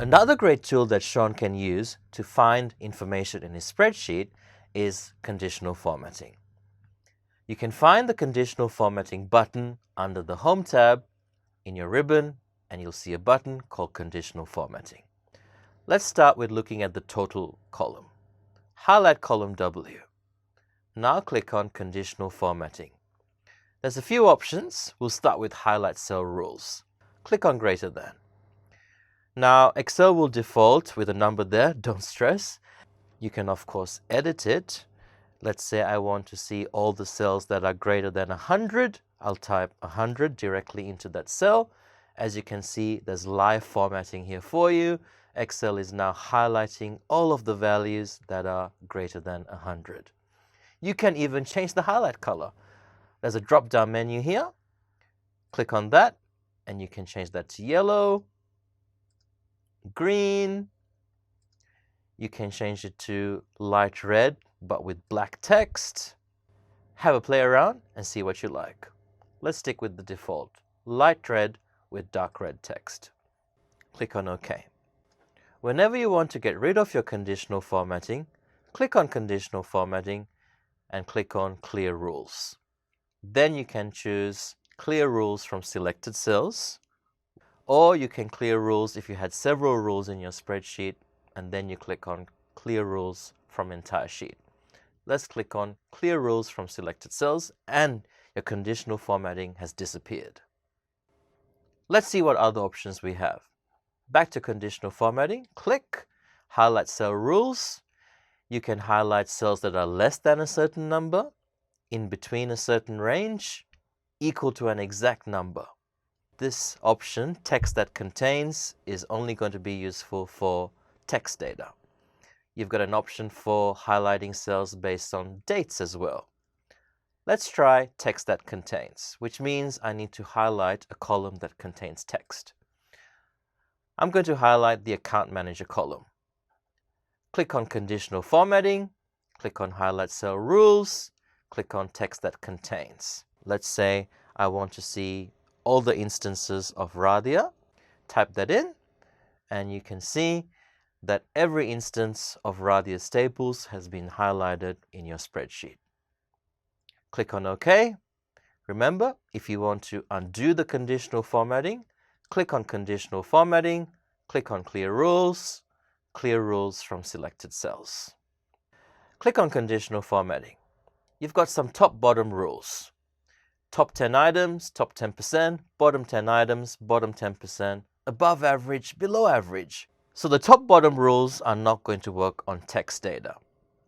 Another great tool that Sean can use to find information in his spreadsheet is conditional formatting. You can find the conditional formatting button under the Home tab in your ribbon, and you'll see a button called Conditional Formatting. Let's start with looking at the total column. Highlight column W. Now click on Conditional Formatting. There's a few options. We'll start with Highlight Cell Rules. Click on Greater Than. Now, Excel will default with a number there, don't stress. You can, of course, edit it. Let's say I want to see all the cells that are greater than 100. I'll type 100 directly into that cell. As you can see, there's live formatting here for you. Excel is now highlighting all of the values that are greater than 100. You can even change the highlight color. There's a drop-down menu here. Click on that, and you can change that to yellow, green. You can change it to light red, but with black text. Have a play around and see what you like. Let's stick with the default, light red with dark red text. Click on OK. Whenever you want to get rid of your conditional formatting, click on Conditional Formatting and click on Clear Rules. Then you can choose Clear Rules from selected cells, or you can clear rules if you had several rules in your spreadsheet, and then you click on Clear Rules from entire sheet. Let's click on Clear Rules from selected cells, and your conditional formatting has disappeared. Let's see what other options we have. Back to conditional formatting, click Highlight Cell Rules. You can highlight cells that are less than a certain number, in between a certain range, equal to an exact number. This option, Text That Contains, is only going to be useful for text data. You've got an option for highlighting cells based on dates as well. Let's try Text That Contains, which means I need to highlight a column that contains text. I'm going to highlight the Account Manager column. Click on Conditional Formatting, click on Highlight Cell Rules, click on Text That Contains. Let's say I want to see all the instances of Radhya. Type that in, and you can see that every instance of Radhya Staples has been highlighted in your spreadsheet. Click on OK. Remember, if you want to undo the conditional formatting, click on Conditional Formatting, click on Clear Rules from selected cells. Click on Conditional Formatting. You've got some top-bottom rules. Top 10 items, top 10%, bottom 10 items, bottom 10%, above average, below average. So the top-bottom rules are not going to work on text data.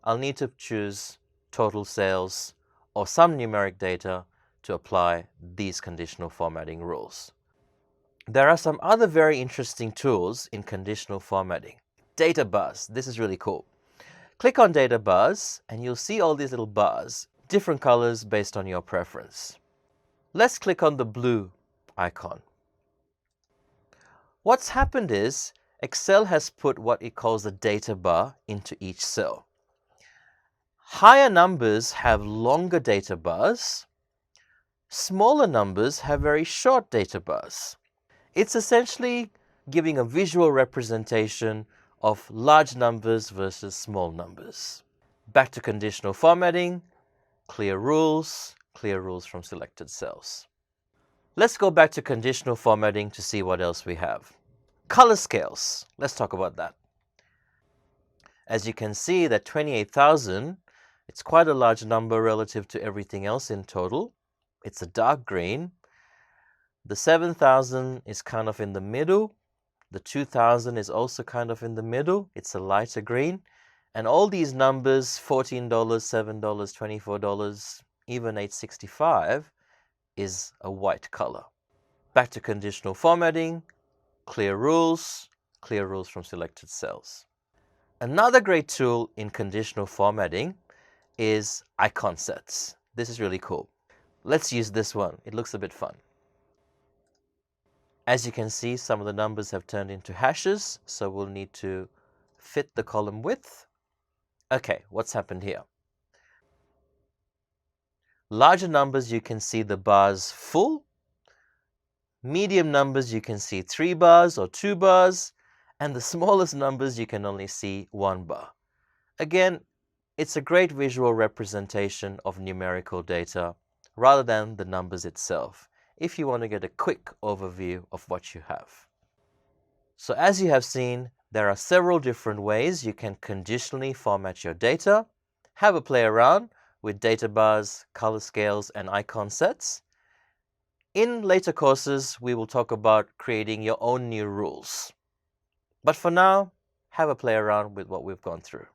I'll need to choose total sales or some numeric data to apply these conditional formatting rules. There are some other very interesting tools in conditional formatting. Data bars, this is really cool. Click on data bars and you'll see all these little bars, different colors based on your preference. Let's click on the blue icon. What's happened is Excel has put what it calls a data bar into each cell. Higher numbers have longer data bars. Smaller numbers have very short data bars. It's essentially giving a visual representation of large numbers versus small numbers. Back to conditional formatting, clear rules from selected cells. Let's go back to conditional formatting to see what else we have. Color scales, let's talk about that. As you can see that 28,000, it's quite a large number relative to everything else in total. It's a dark green. The 7,000 is kind of in the middle. The 2,000 is also kind of in the middle. It's a lighter green. And all these numbers, $14, $7, $24, even $8.65, is a white color. Back to conditional formatting, clear rules from selected cells. Another great tool in conditional formatting is icon sets. This is really cool. Let's use this one. It looks a bit fun. As you can see, some of the numbers have turned into hashes, so we'll need to fit the column width. Okay, what's happened here? Larger numbers, you can see the bars full. Medium numbers, you can see 3 bars or 2 bars. and the smallest numbers you can only see one bar. Again, it's a great visual representation of numerical data rather than the numbers itself, if you want to get a quick overview of what you have. So as you have seen, there are several different ways you can conditionally format your data. Have a play around with data bars, color scales, and icon sets. In later courses, we will talk about creating your own new rules. But for now, have a play around with what we've gone through.